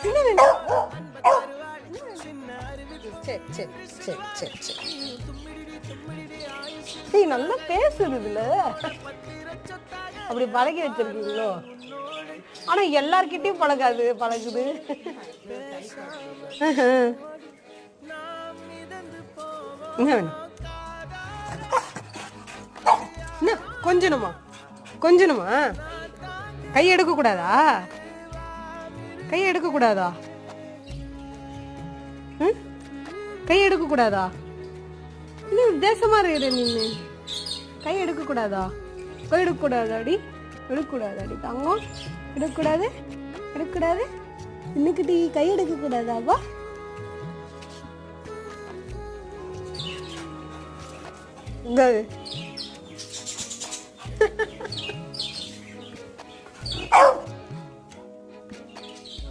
என்ன வேணும்? சரி சரி சரி சரி சரி. ஏய் நல்லா பேசுறதுல அப்படி பழகி வச்சிருக்கீங்களோ? ஆனா எல்லார்கிட்டயும் பழகுது. என்ன வேணும்? என்ன கொஞ்சணுமா? கை எடுக்க கூடாதா? கை எடுக்க கூடாதா? இன்னும் வித்தியாசமா இருக்கிற நீங்க. கை எடுக்க கூடாதாடி? தங்கம் எடுக்கக்கூடாது. இன்னைக்கு கை எடுக்க கூடாதாப்பா? இந்த